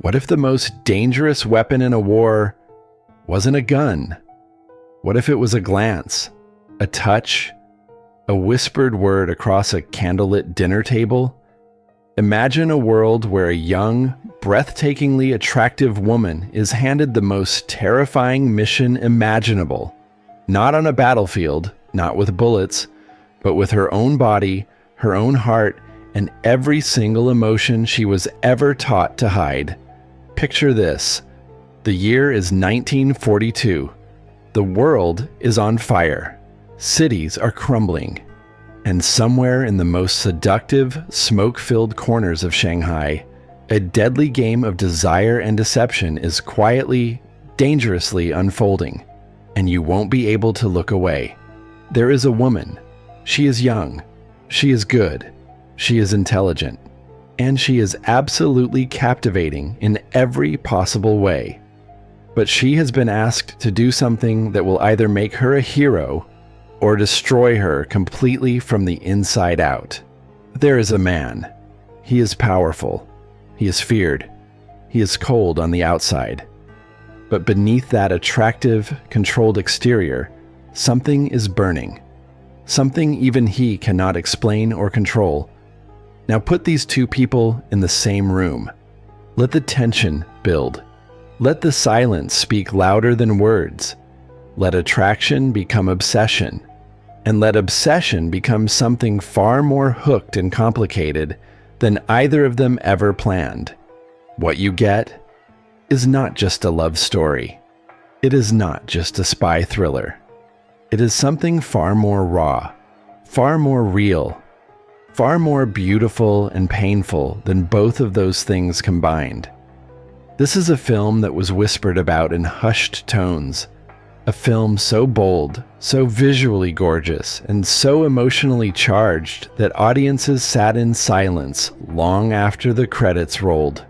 What if the most dangerous weapon in a war wasn't a gun? What if it was a glance, a touch, a whispered word across a candlelit dinner table? Imagine a world where a young, breathtakingly attractive woman is handed the most terrifying mission imaginable. Not on a battlefield, not with bullets, but with her own body, her own heart, and every single emotion she was ever taught to hide. Picture this. The year is 1942. The world is on fire. Cities are crumbling. And somewhere in the most seductive, smoke-filled corners of Shanghai, a deadly game of desire and deception is quietly, dangerously unfolding, and you won't be able to look away. There is a woman. She is young. She is good. She is intelligent. And she is absolutely captivating in every possible way. But she has been asked to do something that will either make her a hero or destroy her completely from the inside out. There is a man. He is powerful. He is feared. He is cold on the outside. But beneath that attractive, controlled exterior, something is burning. Something even he cannot explain or control. Now put these two people in the same room. Let the tension build. Let the silence speak louder than words. Let attraction become obsession. And let obsession become something far more hooked and complicated than either of them ever planned. What you get is not just a love story. It is not just a spy thriller. It is something far more raw, far more real, far more beautiful and painful than both of those things combined. This is a film that was whispered about in hushed tones. A film so bold, so visually gorgeous, and so emotionally charged that audiences sat in silence long after the credits rolled.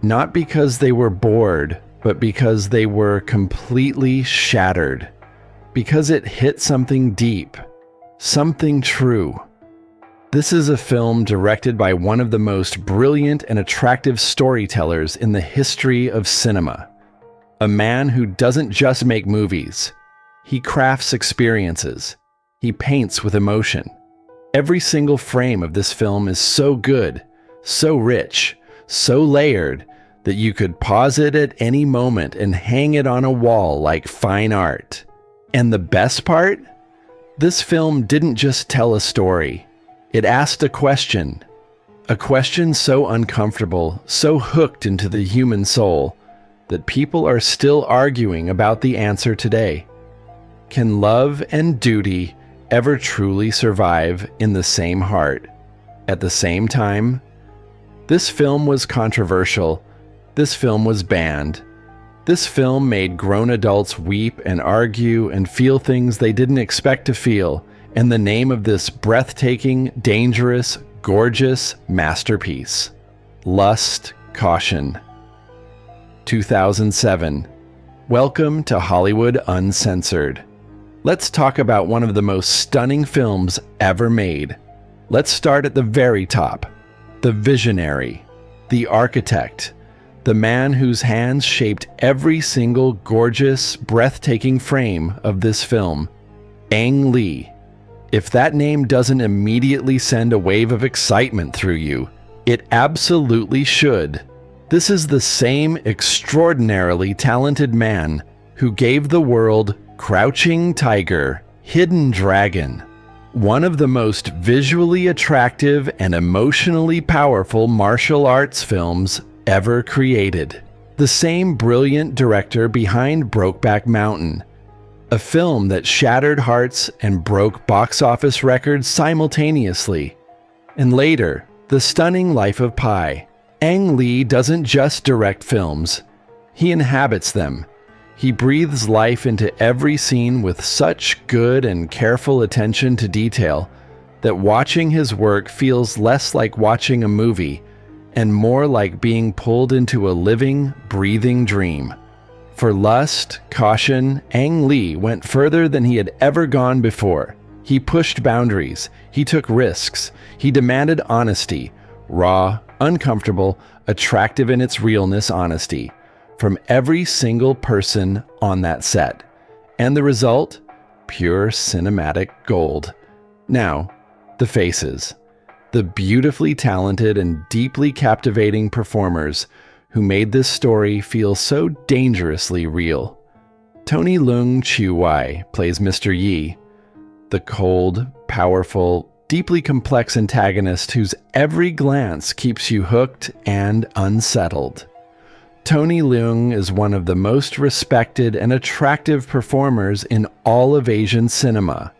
Not because they were bored, but because they were completely shattered. Because it hit something deep, something true. This is a film directed by one of the most brilliant and attractive storytellers in the history of cinema. A man who doesn't just make movies. He crafts experiences. He paints with emotion. Every single frame of this film is so good, so rich, so layered that you could pause it at any moment and hang it on a wall like fine art. And the best part? This film didn't just tell a story. It asked a question so uncomfortable, so hooked into the human soul, that people are still arguing about the answer today. Can love and duty ever truly survive in the same heart, at the same time? This film was controversial. This film was banned. This film made grown adults weep and argue and feel things they didn't expect to feel in the name of this breathtaking, dangerous, gorgeous masterpiece. Lust, Caution. 2007. Welcome to Hollywood Uncensored. Let's talk about one of the most stunning films ever made. Let's start at the very top. The visionary, the architect, the man whose hands shaped every single gorgeous, breathtaking frame of this film. Ang Lee. If that name doesn't immediately send a wave of excitement through you, it absolutely should. This is the same extraordinarily talented man who gave the world Crouching Tiger, Hidden Dragon, one of the most visually attractive and emotionally powerful martial arts films ever created. The same brilliant director behind Brokeback Mountain, a film that shattered hearts and broke box office records simultaneously. And later, The Stunning Life of Pi. Ang Lee doesn't just direct films. He inhabits them. He breathes life into every scene with such good and careful attention to detail that watching his work feels less like watching a movie and more like being pulled into a living, breathing dream. For Lust, Caution, Ang Lee went further than he had ever gone before. He pushed boundaries. He took risks. He demanded honesty, raw, uncomfortable, attractive in its realness, honesty, from every single person on that set. And the result? Pure cinematic gold. Now, the faces. The beautifully talented and deeply captivating performers who made this story feel so dangerously real. Tony Leung Wei plays Mr. Yi, the cold, powerful, deeply complex antagonist whose every glance keeps you hooked and unsettled. Tony Leung is one of the most respected and attractive performers in all of Asian cinema.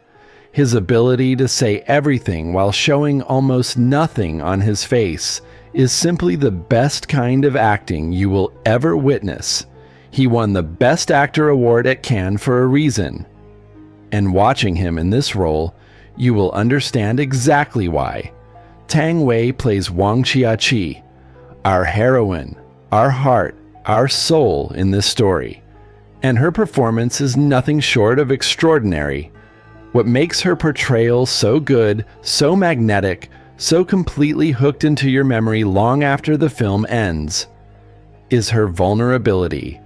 His ability to say everything while showing almost nothing on his face is simply the best kind of acting you will ever witness. He won the Best Actor award at Cannes for a reason. And watching him in this role, you will understand exactly why. Tang Wei plays Wang Chia-chi, our heroine, our heart, our soul in this story. And her performance is nothing short of extraordinary. What makes her portrayal so good, so magnetic, so completely hooked into your memory long after the film ends, is her vulnerability.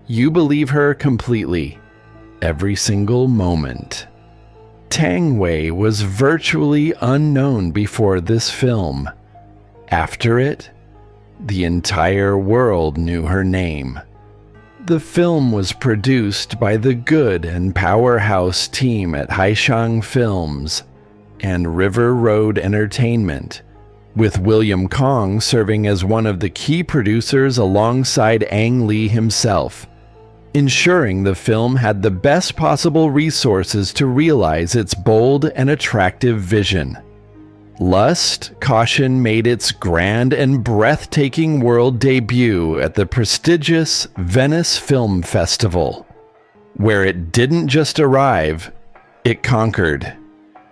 You believe her completely, every single moment. Tang Wei was virtually unknown before this film. After it, the entire world knew her name. The film was produced by the good and powerhouse team at Haishang Films and River Road Entertainment, with William Kong serving as one of the key producers alongside Ang Lee himself, ensuring the film had the best possible resources to realize its bold and attractive vision. Lust Caution made its grand and breathtaking world debut at the prestigious Venice Film Festival, where it didn't just arrive, it conquered.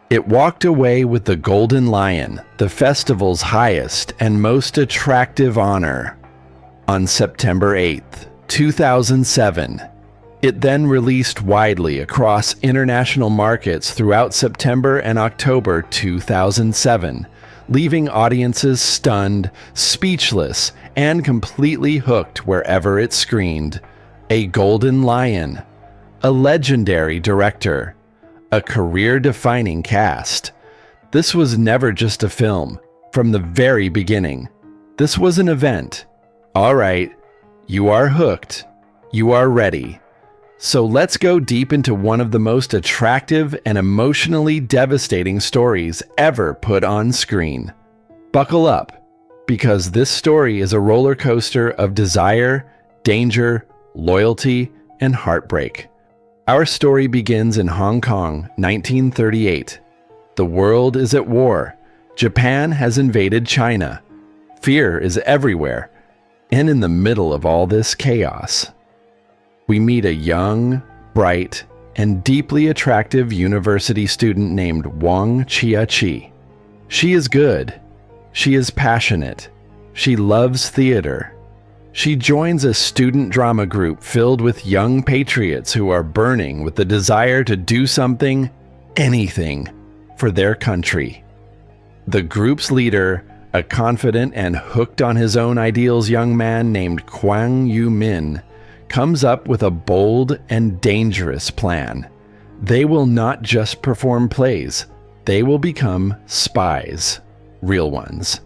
It walked away with the Golden Lion, the festival's highest and most attractive honor. On September 8th, 2007, it then released widely across international markets throughout September and October 2007, leaving audiences stunned, speechless, and completely hooked wherever it screened. A Golden Lion, a legendary director, a career-defining cast. This was never just a film. From the very beginning, this was an event. All right, you are hooked. You are ready. So let's go deep into one of the most attractive and emotionally devastating stories ever put on screen. Buckle up, because this story is a roller coaster of desire, danger, loyalty, and heartbreak. Our story begins in Hong Kong, 1938. The world is at war. Japan has invaded China. Fear is everywhere. And in the middle of all this chaos, we meet a young, bright, and deeply attractive university student named Wang Chia-chi. She is good. She is passionate. She loves theater. She joins a student drama group filled with young patriots who are burning with the desire to do something, anything, for their country. The group's leader, a confident and hooked on his own ideals young man named Kwang Yu-min, comes up with a bold and dangerous plan. They will not just perform plays, they will become spies, real ones.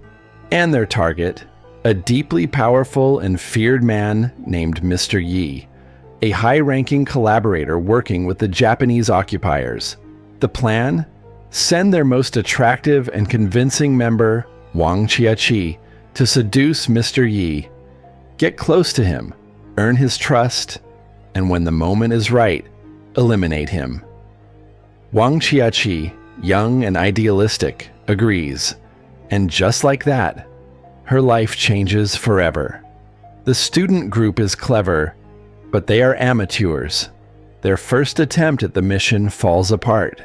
And their target, a deeply powerful and feared man named Mr. Yi, a high-ranking collaborator working with the Japanese occupiers. The plan? Send their most attractive and convincing member, Wang Chia-chi, to seduce Mr. Yi. Get close to him, earn his trust, and when the moment is right, eliminate him. Wang Chia-chi, young and idealistic, agrees, and just like that, her life changes forever. The student group is clever, but they are amateurs. Their first attempt at the mission falls apart.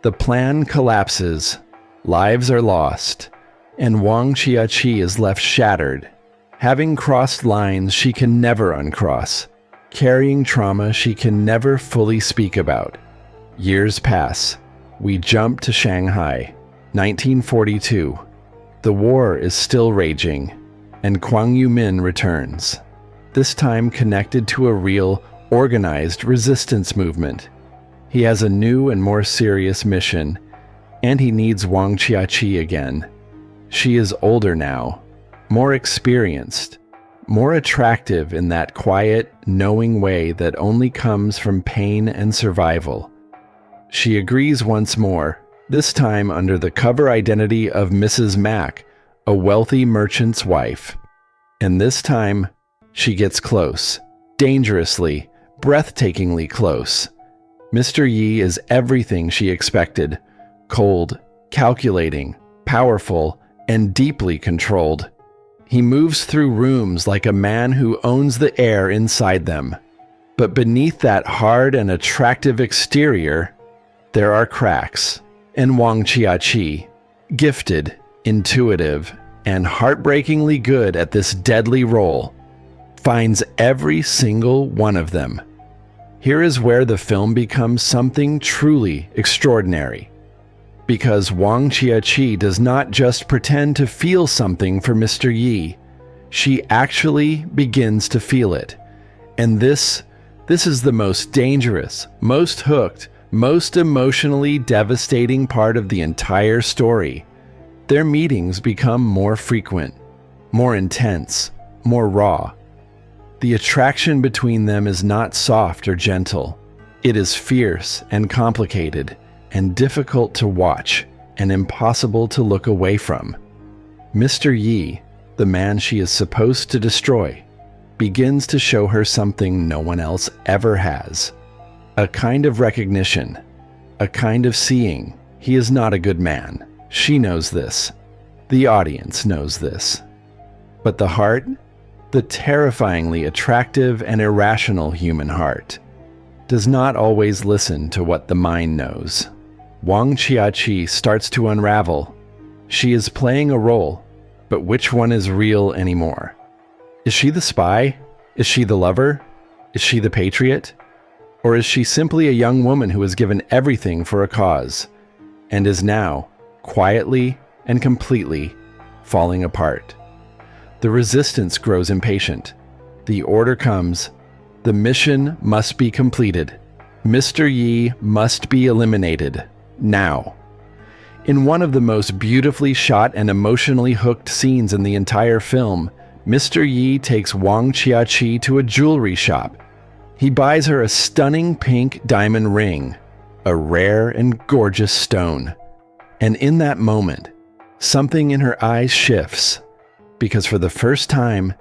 The plan collapses, lives are lost, and Wang Chia-chi is left shattered, having crossed lines she can never uncross, carrying trauma she can never fully speak about. Years pass. We jump to Shanghai, 1942. The war is still raging, and Kwang Yumin returns, this time connected to a real, organized resistance movement. He has a new and more serious mission, and he needs Wang Qiaqi again. She is older now, more experienced, more attractive in that quiet, knowing way that only comes from pain and survival. She agrees once more, this time under the cover identity of Mrs. Mack, a wealthy merchant's wife. And this time, she gets close, dangerously, breathtakingly close. Mr. Yi is everything she expected, cold, calculating, powerful, and deeply controlled. He moves through rooms like a man who owns the air inside them. But beneath that hard and attractive exterior, there are cracks. And Wang Qiaqi, gifted, intuitive, and heartbreakingly good at this deadly role, finds every single one of them. Here is where the film becomes something truly extraordinary. Because Wang Qiaqi does not just pretend to feel something for Mr. Yi, she actually begins to feel it. And this is the most dangerous, most hooked, most emotionally devastating part of the entire story. Their meetings become more frequent, more intense, more raw. The attraction between them is not soft or gentle. It is fierce and complicated, and difficult to watch, and impossible to look away from. Mr. Yi, the man she is supposed to destroy, begins to show her something no one else ever has. A kind of recognition, a kind of seeing. He is not a good man. She knows this. The audience knows this. But the heart, the terrifyingly attractive and irrational human heart, does not always listen to what the mind knows. Wang Qiaqi starts to unravel. She is playing a role, but which one is real anymore? Is she the spy? Is she the lover? Is she the patriot? Or is she simply a young woman who has given everything for a cause, and is now, quietly and completely, falling apart? The resistance grows impatient. The order comes. The mission must be completed. Mr. Yi must be eliminated. Now. In one of the most beautifully shot and emotionally hooked scenes in the entire film, Mr. Yi takes Wang Qiaqi to a jewelry shop. He buys her a stunning pink diamond ring, a rare and gorgeous stone. And in that moment, something in her eyes shifts, because for the first time,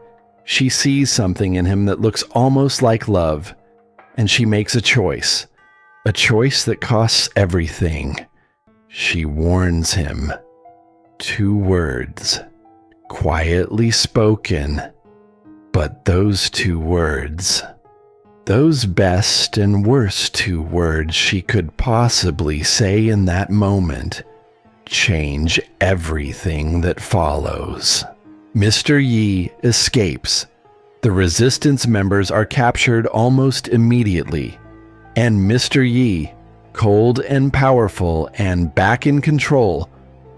she sees something in him that looks almost like love, and she makes a choice that costs everything. She warns him. 2 words, quietly spoken, but those 2 words, those best and worst 2 words she could possibly say in that moment, change everything that follows. Mr. Yi escapes. The resistance members are captured almost immediately, and Mr. Yi, cold and powerful and back in control,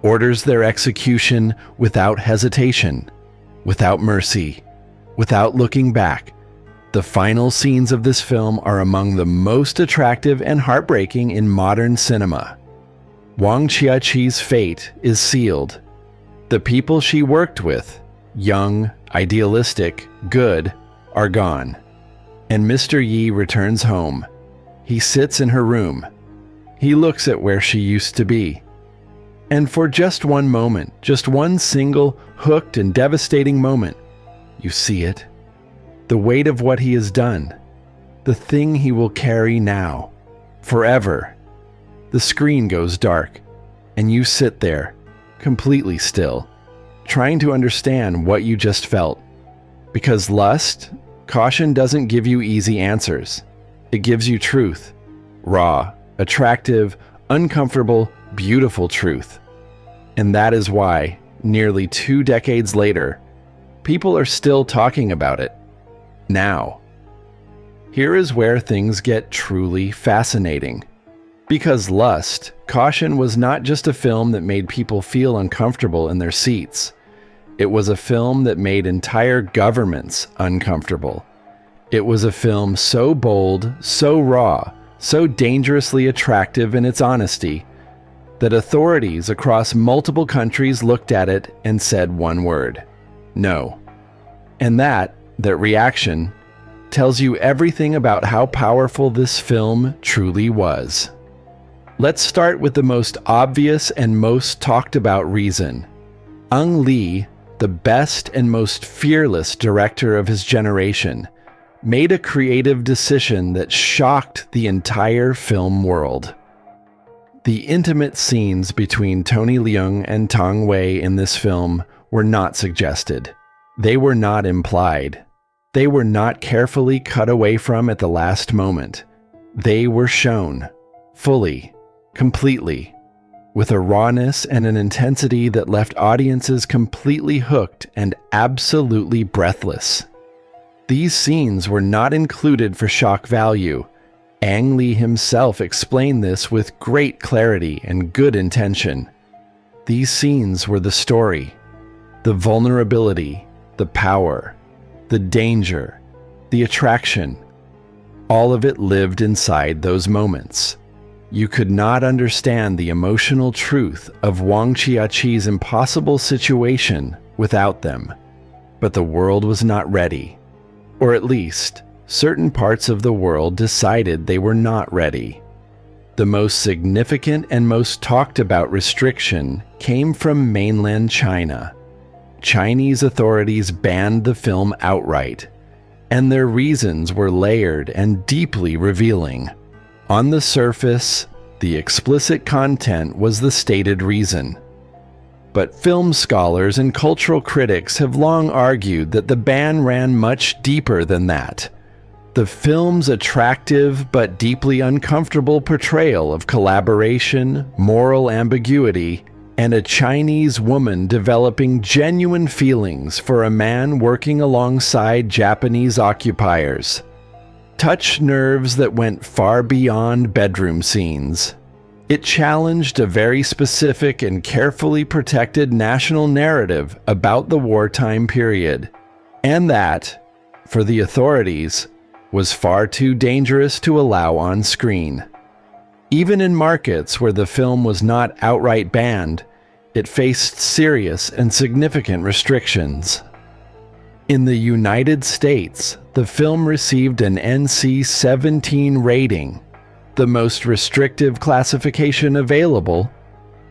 orders their execution without hesitation, without mercy, without looking back. The final scenes of this film are among the most attractive and heartbreaking in modern cinema. Wang Qiaqi's fate is sealed. The people she worked with, young, idealistic, good, are gone. And Mr. Yi returns home. He sits in her room. He looks at where she used to be. And for just one moment, just one single, hooked and devastating moment, you see it. The weight of what he has done. The thing he will carry now. Forever. The screen goes dark, and you sit there, completely still, trying to understand what you just felt. Because lust, caution doesn't give you easy answers. It gives you truth. Raw, attractive, uncomfortable, beautiful truth. And that is why, nearly 2 decades later, people are still talking about it. Now. Here is where things get truly fascinating. Because Lust, Caution was not just a film that made people feel uncomfortable in their seats. It was a film that made entire governments uncomfortable. It was a film so bold, so raw, so dangerously attractive in its honesty, that authorities across multiple countries looked at it and said one word: no. And that reaction tells you everything about how powerful this film truly was. Let's start with the most obvious and most talked about reason. Ang Lee, the best and most fearless director of his generation, made a creative decision that shocked the entire film world. The intimate scenes between Tony Leung and Tang Wei in this film were not suggested. They were not implied. They were not carefully cut away from at the last moment. They were shown, fully, completely, with a rawness and an intensity that left audiences completely hooked and absolutely breathless. These scenes were not included for shock value. Ang Lee himself explained this with great clarity and good intention. These scenes were the story, the vulnerability, the power, the danger, the attraction. All of it lived inside those moments. You could not understand the emotional truth of Wang Chiaqi's impossible situation without them. But the world was not ready. Or at least, certain parts of the world decided they were not ready. The most significant and most talked about restriction came from Mainland China. Chinese authorities banned the film outright, and their reasons were layered and deeply revealing. On the surface, the explicit content was the stated reason. But film scholars and cultural critics have long argued that the ban ran much deeper than that. The film's attractive but deeply uncomfortable portrayal of collaboration, moral ambiguity, and a Chinese woman developing genuine feelings for a man working alongside Japanese occupiers touched nerves that went far beyond bedroom scenes. It challenged a very specific and carefully protected national narrative about the wartime period, and that, for the authorities, was far too dangerous to allow on screen. Even in markets where the film was not outright banned, it faced serious and significant restrictions. In the United States, the film received an NC-17 rating, the most restrictive classification available,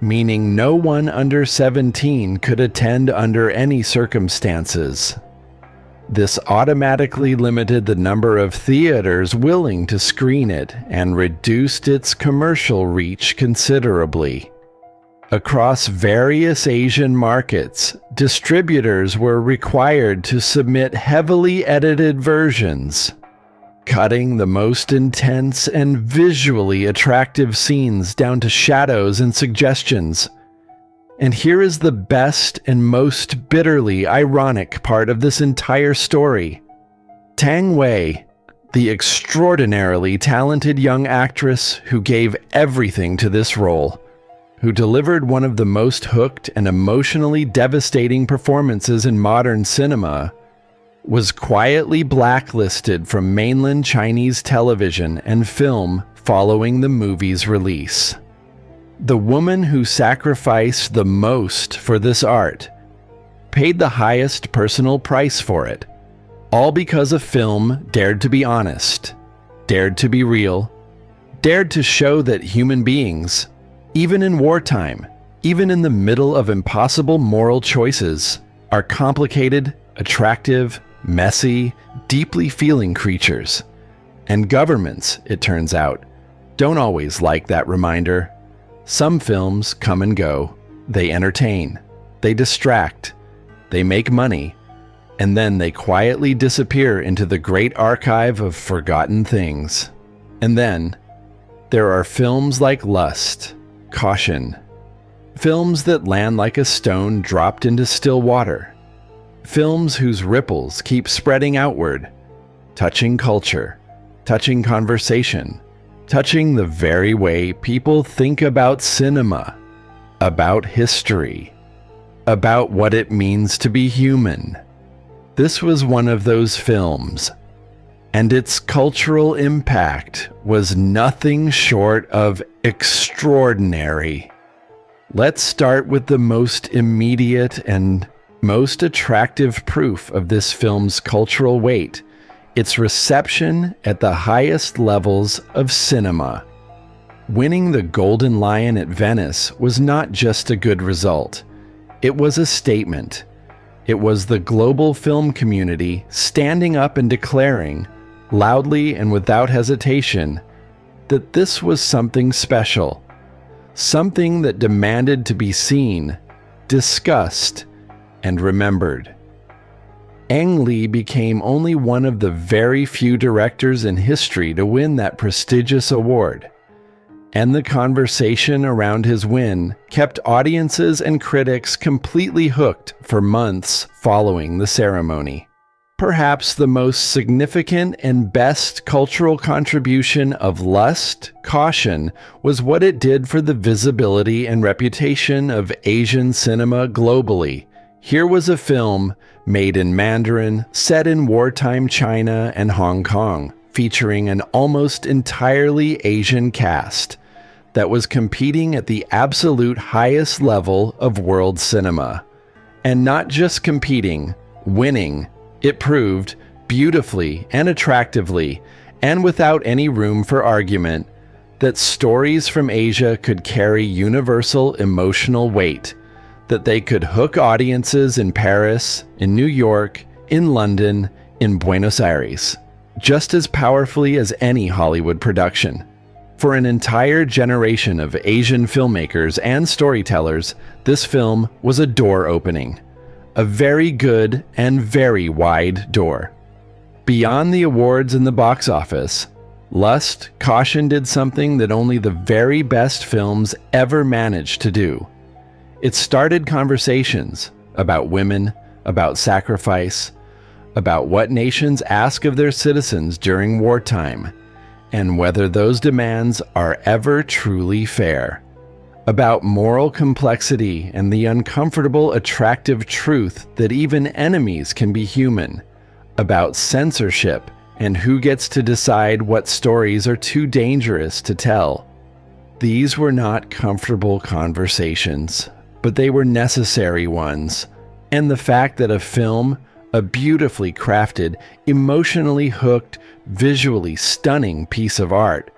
meaning no one under 17 could attend under any circumstances. This automatically limited the number of theaters willing to screen it and reduced its commercial reach considerably. Across various Asian markets, distributors were required to submit heavily edited versions, cutting the most intense and visually attractive scenes down to shadows and suggestions. And here is the best and most bitterly ironic part of this entire story. Tang Wei, the extraordinarily talented young actress who gave everything to this role, who delivered one of the most hooked and emotionally devastating performances in modern cinema, was quietly blacklisted from mainland Chinese television and film following the movie's release. The woman who sacrificed the most for this art paid the highest personal price for it, all because a film dared to be honest, dared to be real, dared to show that human beings, even in wartime, even in the middle of impossible moral choices, are complicated, attractive, messy, deeply feeling creatures. And governments, it turns out, don't always like that reminder. Some films come and go. They entertain. They distract. They make money. And then they quietly disappear into the great archive of forgotten things. And then, there are films like Lust, Caution. Films that land like a stone dropped into still water. Films whose ripples keep spreading outward, touching culture, touching conversation, touching the very way people think about cinema, about history, about what it means to be human. This was one of those films, and its cultural impact was nothing short of extraordinary. Let's start with the most immediate and most attractive proof of this film's cultural weight: its reception at the highest levels of cinema. Winning the Golden Lion at Venice was not just a good result. It was a statement. It was the global film community standing up and declaring, loudly and without hesitation, that this was something special, something that demanded to be seen, discussed, and remembered. Ang Lee became only one of the very few directors in history to win that prestigious award, and the conversation around his win kept audiences and critics completely hooked for months following the ceremony. Perhaps the most significant and best cultural contribution of Lust, Caution was what it did for the visibility and reputation of Asian cinema globally. Here was a film made in Mandarin, set in wartime China and Hong Kong, featuring an almost entirely Asian cast that was competing at the absolute highest level of world cinema. And not just competing, winning. It proved, beautifully and attractively, and without any room for argument, that stories from Asia could carry universal emotional weight, that they could hook audiences in Paris, in New York, in London, in Buenos Aires, just as powerfully as any Hollywood production. For an entire generation of Asian filmmakers and storytellers, this film was a door opening. A very good and very wide door. Beyond the awards and the box office, Lust, Caution did something that only the very best films ever managed to do. It started conversations about women, about sacrifice, about what nations ask of their citizens during wartime, and whether those demands are ever truly fair. About moral complexity and the uncomfortable, attractive truth that even enemies can be human. About censorship and who gets to decide what stories are too dangerous to tell. These were not comfortable conversations, but they were necessary ones. And the fact that a film, a beautifully crafted, emotionally hooked, visually stunning piece of art,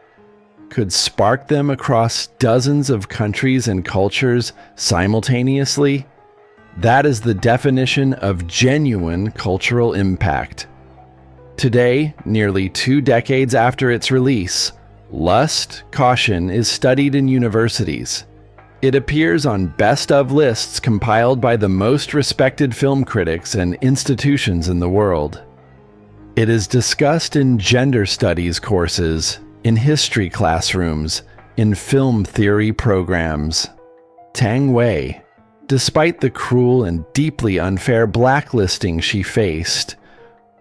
could spark them across dozens of countries and cultures simultaneously, that is the definition of genuine cultural impact. Today, nearly 2 decades after its release, Lust, Caution is studied in universities. It appears on best-of lists compiled by the most respected film critics and institutions in the world. It is discussed in gender studies courses, in history classrooms, in film theory programs. Tang Wei, despite the cruel and deeply unfair blacklisting she faced,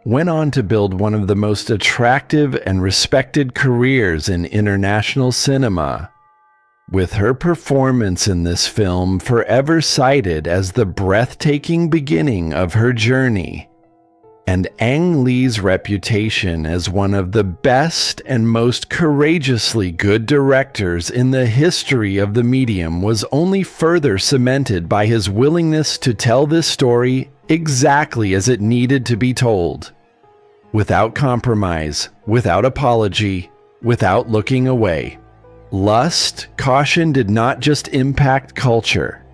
went on to build one of the most attractive and respected careers in international cinema, with her performance in this film forever cited as the breathtaking beginning of her journey. And Ang Lee's reputation as one of the best and most courageously good directors in the history of the medium was only further cemented by his willingness to tell this story exactly as it needed to be told. Without compromise, without apology, without looking away. Lust, Caution did not just impact culture.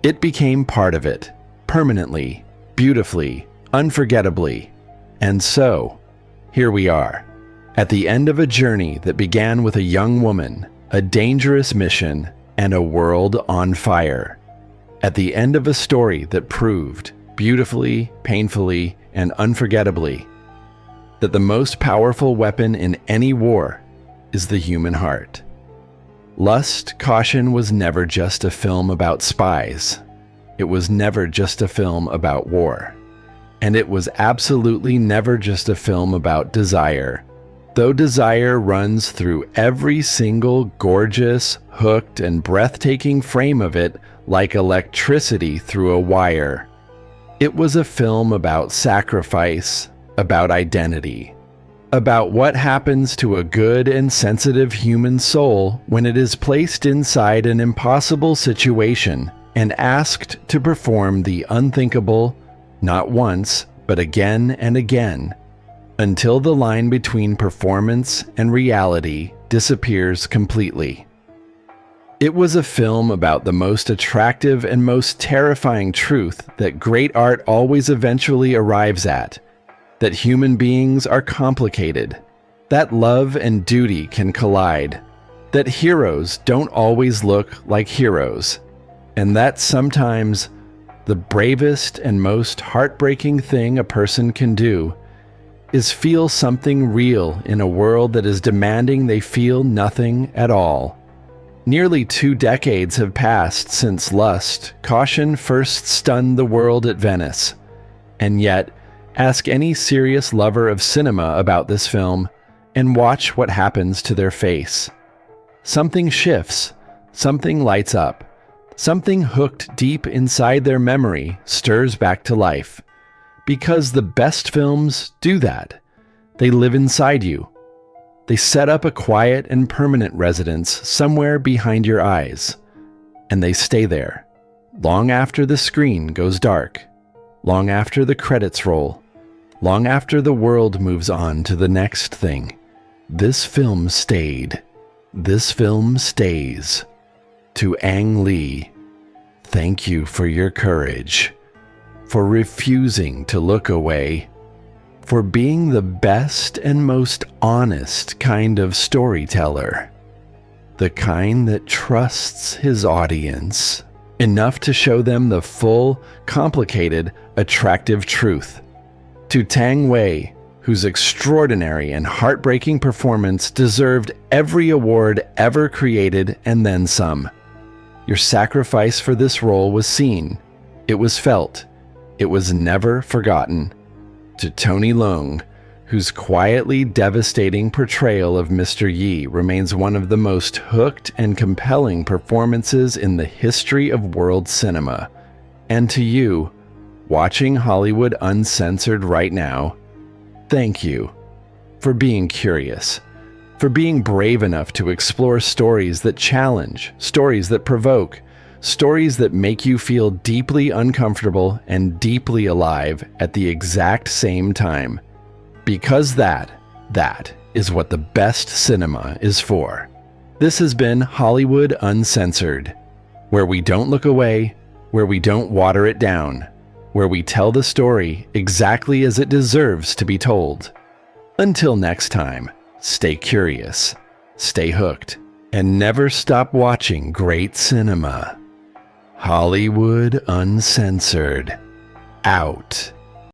It became part of it, permanently, beautifully, unforgettably. And so, here we are, at the end of a journey that began with a young woman, a dangerous mission, and a world on fire. At the end of a story that proved, beautifully, painfully, and unforgettably, that the most powerful weapon in any war is the human heart. Lust, Caution was never just a film about spies. It was never just a film about war. And it was absolutely never just a film about desire. Though desire runs through every single gorgeous, hooked, and breathtaking frame of it like electricity through a wire. It was a film about sacrifice, about identity, about what happens to a good and sensitive human soul when it is placed inside an impossible situation and asked to perform the unthinkable, not once, but again and again, until the line between performance and reality disappears completely. It was a film about the most attractive and most terrifying truth that great art always eventually arrives at, that human beings are complicated, that love and duty can collide, that heroes don't always look like heroes, and that sometimes the bravest and most heartbreaking thing a person can do is feel something real in a world that is demanding they feel nothing at all. Nearly 2 decades have passed since lust, caution first stunned the world at Venice. And yet, ask any serious lover of cinema about this film and watch what happens to their face. Something shifts, something lights up, something hooked deep inside their memory stirs back to life. Because the best films do that. They live inside you. They set up a quiet and permanent residence somewhere behind your eyes. And they stay there, long after the screen goes dark, long after the credits roll, long after the world moves on to the next thing. This film stayed. This film stays. To Ang Lee, thank you for your courage, for refusing to look away, for being the best and most honest kind of storyteller, the kind that trusts his audience enough to show them the full, complicated, attractive truth. To Tang Wei, whose extraordinary and heartbreaking performance deserved every award ever created and then some. Your sacrifice for this role was seen, it was felt, it was never forgotten. To Tony Leung, whose quietly devastating portrayal of Mr. Yi remains one of the most hooked and compelling performances in the history of world cinema. And to you, watching Hollywood Uncensored right now, thank you for being curious, for being brave enough to explore stories that challenge, stories that provoke, stories that make you feel deeply uncomfortable and deeply alive at the exact same time. Because that is what the best cinema is for. This has been Hollywood Uncensored, where we don't look away, where we don't water it down, where we tell the story exactly as it deserves to be told. Until next time, stay curious, stay hooked, and never stop watching great cinema. Hollywood Uncensored. Out.